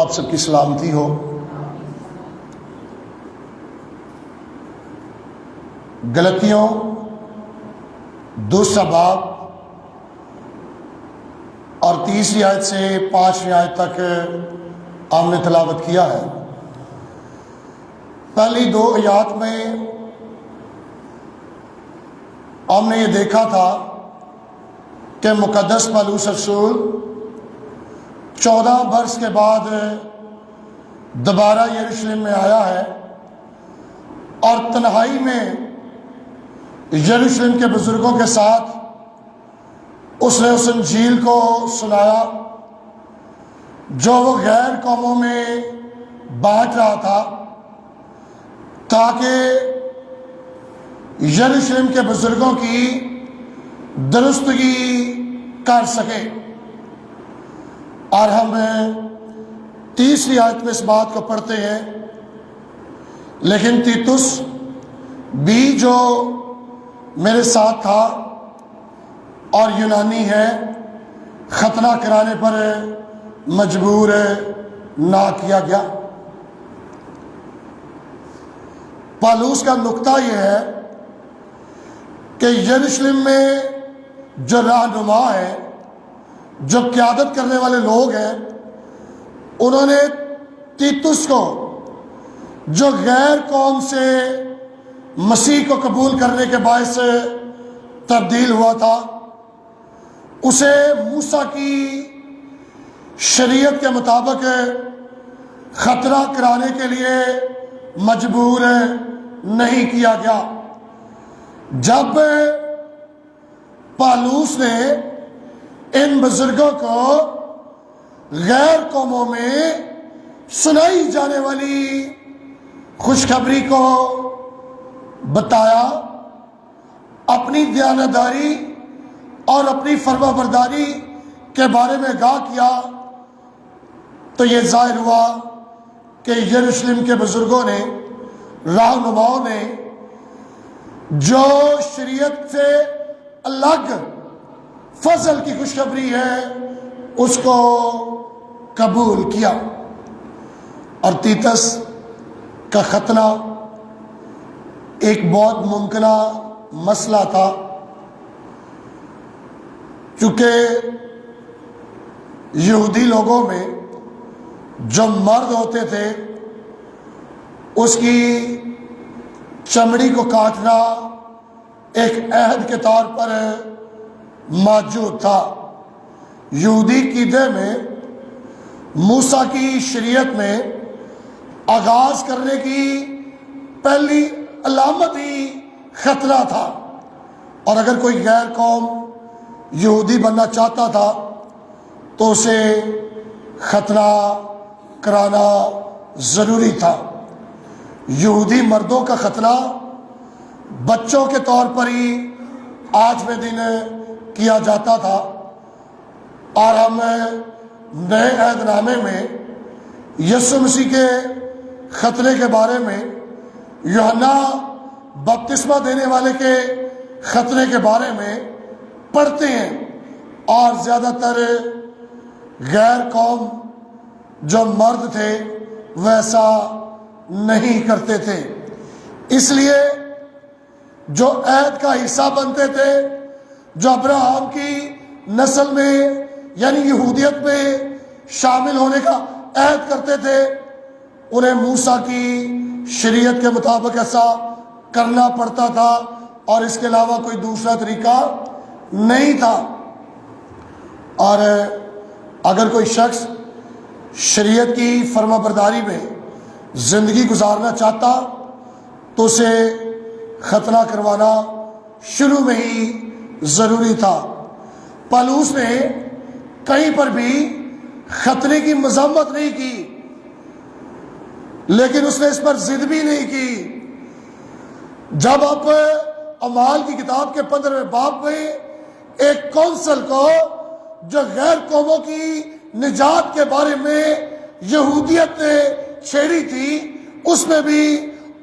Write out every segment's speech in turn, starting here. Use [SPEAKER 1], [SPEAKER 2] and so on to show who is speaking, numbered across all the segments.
[SPEAKER 1] آپ سب کی سلامتی ہو۔ گلتیوں دوسرا باب اور 30 آیت سے 5 آیت تک ہم نے تلاوت کیا ہے۔ پہلی 2 آیات میں ہم نے یہ دیکھا تھا کہ مقدس پالوس رسول 14 برس کے بعد دوبارہ یروشلم میں آیا ہے اور تنہائی میں یروشلم کے بزرگوں کے ساتھ اس نے اس انجیل کو سنایا جو وہ غیر قوموں میں بانٹ رہا تھا، تاکہ یروشلم کے بزرگوں کی درستگی کر سکے۔ اور ہم 30 آیت میں اس بات کو پڑھتے ہیں، لیکن تیتس بھی جو میرے ساتھ تھا اور یونانی ہے، ختنہ کرانے پر مجبور نہ کیا گیا۔ پالوس کا نقطہ یہ ہے کہ یروشلم میں جو رہنما ہے، جو قیادت کرنے والے لوگ ہیں، انہوں نے تیتس کو جو غیر قوم سے مسیح کو قبول کرنے کے باعث تبدیل ہوا تھا، اسے موسیٰ کی شریعت کے مطابق ختنہ کرانے کے لیے مجبور نہیں کیا گیا۔ جب پالوس نے ان بزرگوں کو غیر قوموں میں سنائی جانے والی خوشخبری کو بتایا، اپنی دیانتداری اور اپنی فرما برداری کے بارے میں آگاہ کیا، تو یہ ظاہر ہوا کہ یروشلم کے بزرگوں نے، رہنماؤں نے جو شریعت سے الگ فضل کی خوشخبری ہے اس کو قبول کیا۔ اور تیتس کا ختنہ ایک بہت ممکنہ مسئلہ تھا، چونکہ یہودی لوگوں میں جو مرد ہوتے تھے اس کی چمڑی کو کاٹنا ایک عہد کے طور پر موجود تھا۔ یہودی عقیدے میں موسیٰ کی شریعت میں آغاز کرنے کی پہلی علامت ہی ختنہ تھا، اور اگر کوئی غیر قوم یہودی بننا چاہتا تھا تو اسے ختنہ کرانا ضروری تھا۔ یہودی مردوں کا ختنہ بچوں کے طور پر ہی آج میں دن کیا جاتا تھا، اور ہم نئے عہد نامے میں یسوع مسیح کے ختنے کے بارے میں، یوحنا بپتسمہ دینے والے کے ختنے کے بارے میں پڑھتے ہیں، اور زیادہ تر غیر قوم جو مرد تھے ویسا نہیں کرتے تھے۔ اس لیے جو عہد کا حصہ بنتے تھے، جو ابراہیم کی نسل میں یعنی یہودیت میں شامل ہونے کا عہد کرتے تھے، انہیں موسیٰ کی شریعت کے مطابق ایسا کرنا پڑتا تھا، اور اس کے علاوہ کوئی دوسرا طریقہ نہیں تھا۔ اور اگر کوئی شخص شریعت کی فرما برداری میں زندگی گزارنا چاہتا تو اسے ختنہ کروانا شروع میں ہی ضروری تھا۔ پالوس نے کہیں پر بھی ختنے کی مذمت نہیں کی، لیکن اس نے اس پر ضد بھی نہیں کی۔ جب آپ اعمال کی کتاب کے 15ویں باب میں ایک کونسل کو جو غیر قوموں کی نجات کے بارے میں یہودیت نے چھیڑی تھی، اس میں بھی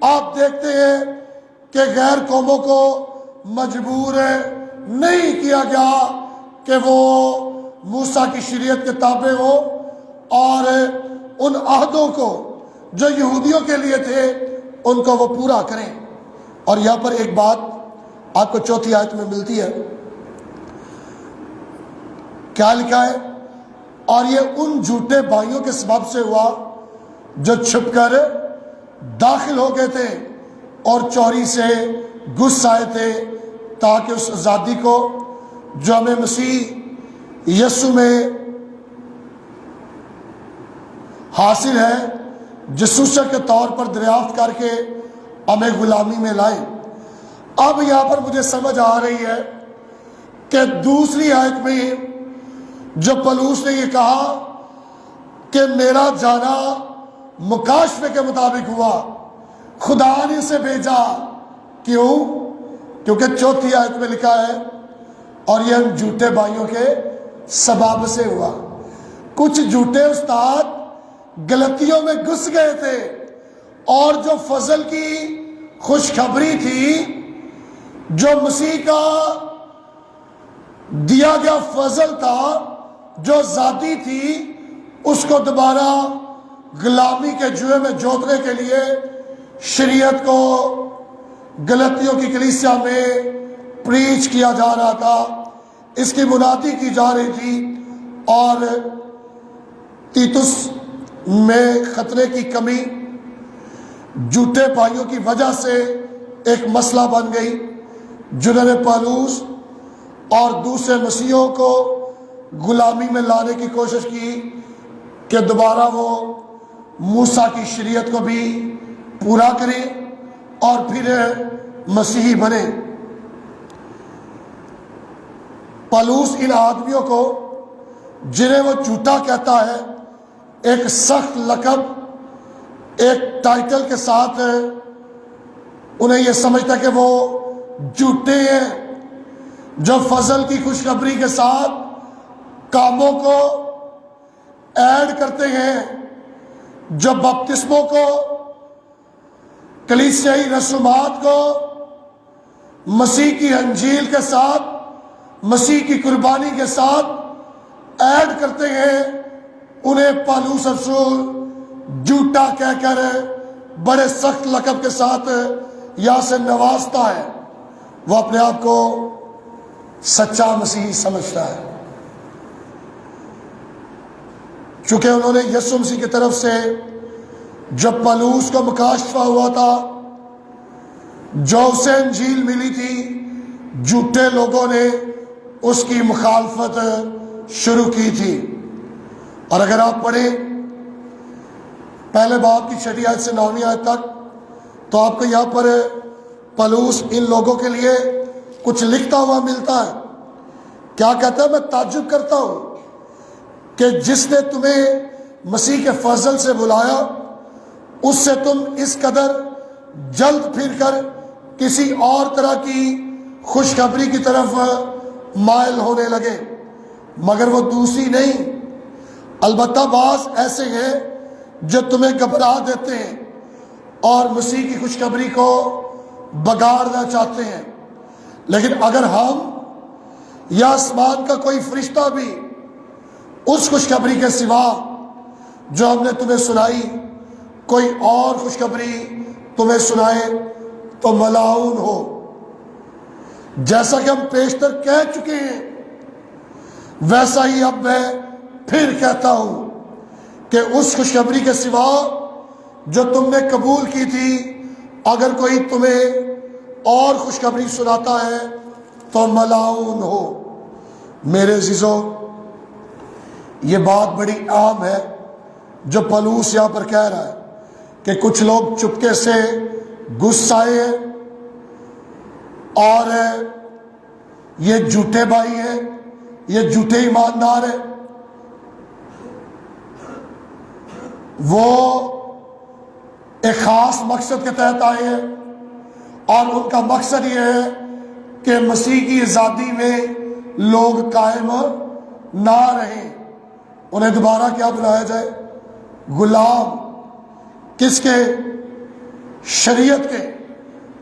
[SPEAKER 1] آپ دیکھتے ہیں کہ غیر قوموں کو مجبور نہیں کیا گیا کہ وہ موسیٰ کی شریعت کے تابع ہو، اور ان عہدوں کو جو یہودیوں کے لیے تھے ان کو وہ پورا کریں۔ اور یہاں پر ایک بات آپ کو چوتھی آیت میں ملتی ہے، کیا لکھا ہے؟ اور یہ ان جھوٹے بھائیوں کے سبب سے ہوا جو چھپ کر داخل ہو گئے تھے اور چوری سے گھس آئے تھے، تاکہ اس آزادی کو جو ہمیں مسیح یسوع میں حاصل ہے جسوسیت کے طور پر دریافت کر کے ہمیں غلامی میں لائیں۔ اب یہاں پر مجھے سمجھ آ رہی ہے کہ دوسری آیت میں جو پولس نے یہ کہا کہ میرا جانا مکاشفے کے مطابق ہوا، خدا نے اسے بھیجا، کیوں؟ کیونکہ چوتھی آیت میں لکھا ہے اور یہ ہم جھوٹے بھائیوں کے سبب سے ہوا۔ کچھ جھوٹے استاد غلطیوں میں گھس گئے تھے، اور جو فضل کی خوشخبری تھی، جو مسیح کا دیا گیا فضل تھا، جو آزادی تھی، اس کو دوبارہ غلامی کے جوئے میں جوتنے کے لیے شریعت کو غلطیوں کی کلیسیا میں پریچ کیا جا رہا تھا، اس کی منادی کی جا رہی تھی، اور تیتس میں خطرے کی کمی جھوٹے بھائیوں کی وجہ سے ایک مسئلہ بن گئی، جنہوں نے پولس اور دوسرے مسیحوں کو غلامی میں لانے کی کوشش کی کہ دوبارہ وہ موسیٰ کی شریعت کو بھی پورا کریں اور پھر مسیحی بنے۔ پولس ان آدمیوں کو جنہیں وہ جھوٹا کہتا ہے ایک سخت لقب، ایک ٹائٹل کے ساتھ انہیں یہ سمجھتا کہ وہ جھوٹے ہیں، جو فضل کی خوشخبری کے ساتھ کاموں کو ایڈ کرتے ہیں، جو بپتسموں کو، کلیسیائی رسومات کو مسیح کی انجیل کے ساتھ، مسیح کی قربانی کے ساتھ ایڈ کرتے ہیں، انہیں پولس رسول جھوٹا کہہ کر بڑے سخت لقب کے ساتھ یہاں سے نوازتا ہے۔ وہ اپنے آپ کو سچا مسیحی سمجھتا ہے، چونکہ انہوں نے یسوع مسیح کی طرف سے جب پولس کو مکاشفہ ہوا تھا، جو اسے انجیل ملی تھی، جھوٹے لوگوں نے اس کی مخالفت شروع کی تھی۔ اور اگر آپ پڑھیں پہلے باب کی 6 آیت سے 9 آیت تک، تو آپ کو یہاں پر پولس ان لوگوں کے لیے کچھ لکھتا ہوا ملتا ہے۔ کیا کہتا ہے؟ میں تعجب کرتا ہوں کہ جس نے تمہیں مسیح کے فضل سے بلایا، اس سے تم اس قدر جلد پھر کر کسی اور طرح کی خوشخبری کی طرف مائل ہونے لگے، مگر وہ دوسری نہیں، البتہ بعض ایسے ہیں جو تمہیں گھبرا دیتے ہیں اور مسیح کی خوشخبری کو بگاڑنا چاہتے ہیں۔ لیکن اگر ہم یا آسمان کا کوئی فرشتہ بھی اس خوشخبری کے سوا جو ہم نے تمہیں سنائی کوئی اور خوشخبری تمہیں سنائے تو ملعون ہو۔ جیسا کہ ہم پیشتر کہہ چکے ہیں، ویسا ہی اب میں پھر کہتا ہوں کہ اس خوشخبری کے سوا جو تم نے قبول کی تھی، اگر کوئی تمہیں اور خوشخبری سناتا ہے تو ملعون ہو۔ میرے عزیزو، یہ بات بڑی اہم ہے جو پولس یہاں پر کہہ رہا ہے کہ کچھ لوگ چپکے سے گھس آئے ہیں اور یہ جھوٹے بھائی ہیں، یہ جھوٹے ایماندار ہیں، وہ ایک خاص مقصد کے تحت آئے ہیں، اور ان کا مقصد یہ ہے کہ مسیح کی آزادی میں لوگ قائم نہ رہیں، انہیں دوبارہ کیا بنایا جائے؟ غلام۔ کس کے؟ شریعت کے۔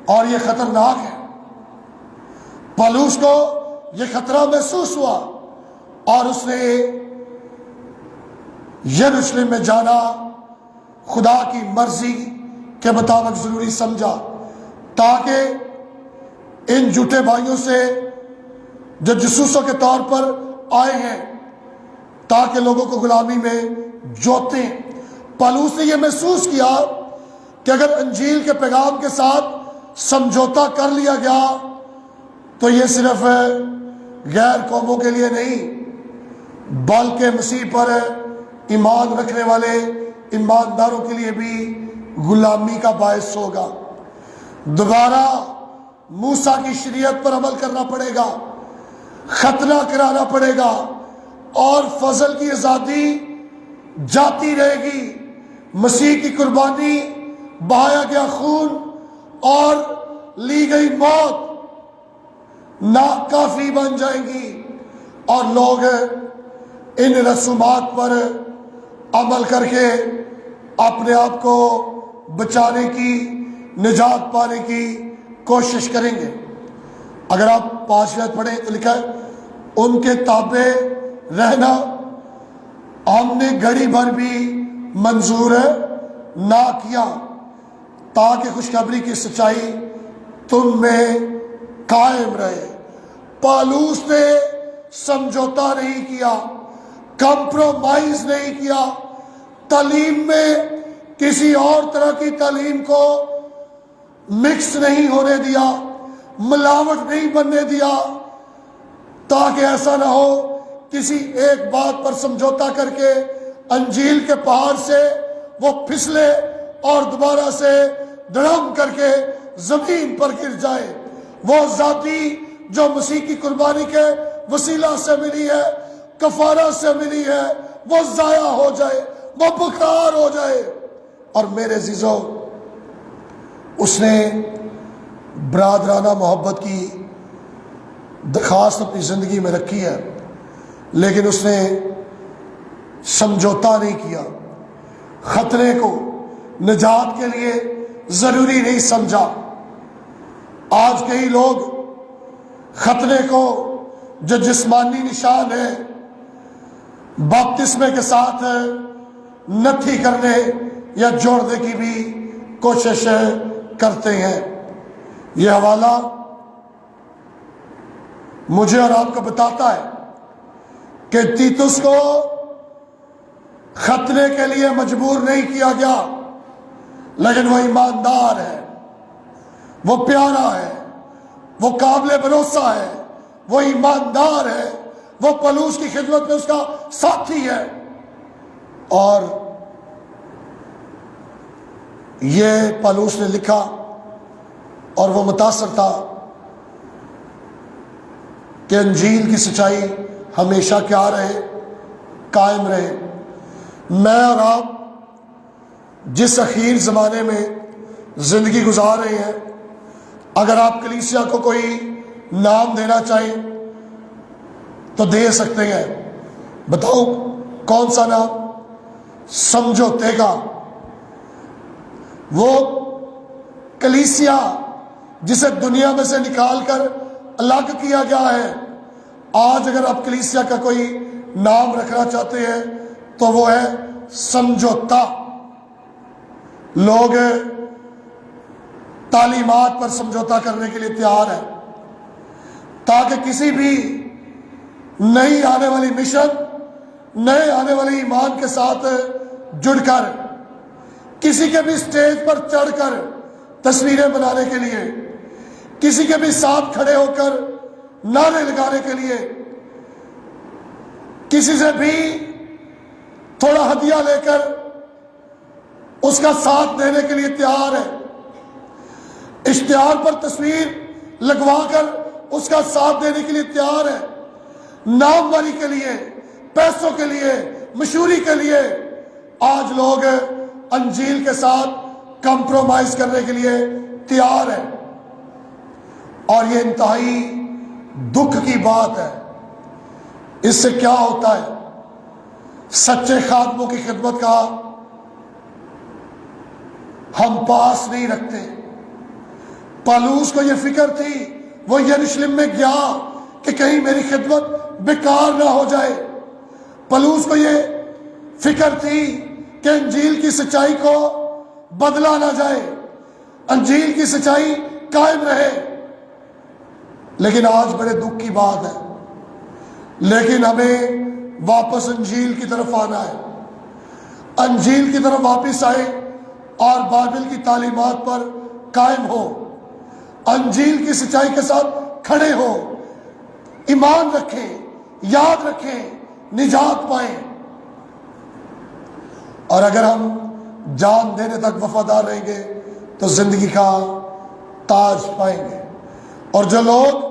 [SPEAKER 1] اور یہ خطرناک ہے۔ پولس کو یہ خطرہ محسوس ہوا اور اس نے یروشلم میں جانا خدا کی مرضی کے مطابق ضروری سمجھا، تاکہ ان جھوٹے بھائیوں سے جو جاسوسوں کے طور پر آئے ہیں، تاکہ لوگوں کو غلامی میں جوتیں۔ پالوس نے یہ محسوس کیا کہ اگر انجیل کے پیغام کے ساتھ سمجھوتا کر لیا گیا تو یہ صرف غیر قوموں کے لیے نہیں بلکہ مسیح پر ایمان رکھنے والے ایمانداروں کے لیے بھی غلامی کا باعث ہوگا۔ دوبارہ موسیٰ کی شریعت پر عمل کرنا پڑے گا، ختنہ کرانا پڑے گا، اور فضل کی آزادی جاتی رہے گی۔ مسیح کی قربانی، بہایا گیا خون اور لی گئی موت ناکافی بن جائیں گی، اور لوگ ان رسومات پر عمل کر کے اپنے آپ کو بچانے کی، نجات پانے کی کوشش کریں گے۔ اگر آپ 5 آیت پڑھیں تو لکھا ہے ان کے تابع رہنا ہم نے گھڑی بھر بھی منظور نہ کیا، تاکہ خوشخبری کی سچائی تم میں قائم رہے۔ پالوس نے سمجھوتا نہیں کیا، کمپرومائز نہیں کیا، تعلیم میں کسی اور طرح کی تعلیم کو مکس نہیں ہونے دیا، ملاوٹ نہیں بننے دیا، تاکہ ایسا نہ ہو کسی ایک بات پر سمجھوتا کر کے انجیل کے پہاڑ سے وہ پھسلے اور دوبارہ سے دڑم کر کے زمین پر گر جائے۔ وہ ذاتی جو مسیح کی قربانی کے وسیلہ سے ملی ہے، کفارہ سے ملی ہے، وہ ضائع ہو جائے، وہ بیکار ہو جائے۔ اور میرے عزیزو، اس نے برادرانہ محبت کی درخواست اپنی زندگی میں رکھی ہے، لیکن اس نے سمجھوتا نہیں کیا، خطرے کو نجات کے لیے ضروری نہیں سمجھا۔ آج کئی لوگ خطرے کو جو جسمانی نشان ہے بپتسمے کے ساتھ نتھی کرنے یا جوڑنے کی بھی کوشش کرتے ہیں۔ یہ حوالہ مجھے اور آپ کو بتاتا ہے کہ تیتس کو خطرے کے لیے مجبور نہیں کیا گیا، لیکن وہ ایماندار ہے، وہ پیارا ہے، وہ قابل بھروسہ ہے، وہ ایماندار ہے، وہ پالوس کی خدمت میں اس کا ساتھی ہے۔ اور یہ پالوس نے لکھا اور وہ متاثر تھا کہ انجیل کی سچائی ہمیشہ کیا رہے، قائم رہے۔ میں اور آپ جس اخیر زمانے میں زندگی گزار رہے ہیں، اگر آپ کلیسیا کو کوئی نام دینا چاہیں تو دے سکتے ہیں۔ بتاؤ کون سا نام؟ سمجھوتے کا۔ وہ کلیسیا جسے دنیا میں سے نکال کر الگ کیا گیا ہے، آج اگر آپ کلیسیا کا کوئی نام رکھنا چاہتے ہیں تو وہ ہے سمجھوتا۔ لوگ تعلیمات پر سمجھوتا کرنے کے لیے تیار ہیں، تاکہ کسی بھی نئی آنے والی مشن، نئے آنے والی ایمان کے ساتھ جڑ کر، کسی کے بھی سٹیج پر چڑھ کر تصویریں بنانے کے لیے، کسی کے بھی ساتھ کھڑے ہو کر نعرے لگانے کے لیے، کسی سے بھی تھوڑا ہدیہ لے کر اس کا ساتھ دینے کے لیے تیار ہے، اشتہار پر تصویر لگوا کر اس کا ساتھ دینے کے لیے تیار ہے، نام واری کے لیے، پیسوں کے لیے، مشہوری کے لیے۔ آج لوگ انجیل کے ساتھ کمپرومائز کرنے کے لیے تیار ہیں، اور یہ انتہائی دکھ کی بات ہے۔ اس سے کیا ہوتا ہے؟ سچے خادموں کی خدمت کا ہم پاس نہیں رکھتے۔ پالوس کو یہ فکر تھی، وہ یروشلم میں گیا کہ کہیں میری خدمت بیکار نہ ہو جائے۔ پالوس کو یہ فکر تھی کہ انجیل کی سچائی کو بدلا نہ جائے، انجیل کی سچائی قائم رہے۔ لیکن آج بڑے دکھ کی بات ہے، لیکن ہمیں واپس انجیل کی طرف آنا ہے، انجیل کی طرف واپس آئے اور بائبل کی تعلیمات پر قائم ہو، انجیل کی سچائی کے ساتھ کھڑے ہو، ایمان رکھیں، یاد رکھیں، نجات پائیں۔ اور اگر ہم جان دینے تک وفادار رہیں گے تو زندگی کا تاج پائیں گے۔ اور جو لوگ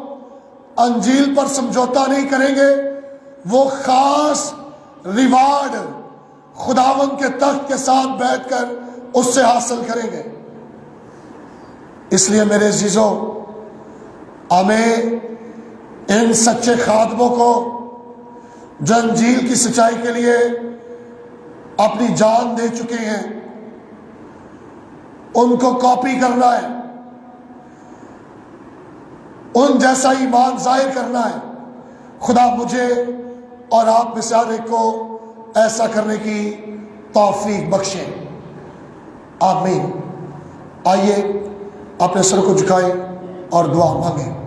[SPEAKER 1] انجیل پر سمجھوتا نہیں کریں گے وہ خاص ریوارڈ خداوند کے تخت کے ساتھ بیٹھ کر اس سے حاصل کریں گے۔ اس لیے میرے عزیزوں، ہمیں ان سچے خادموں کو جو انجیل کی سچائی کے لیے اپنی جان دے چکے ہیں ان کو کاپی کرنا ہے، ان جیسا ایمان ظاہر کرنا ہے۔ خدا مجھے اور آپ میں سے ہر ایک کو ایسا کرنے کی توفیق بخشے، آمین۔ آئیے اپنے سر کو جھکائیں اور دعا مانگیں۔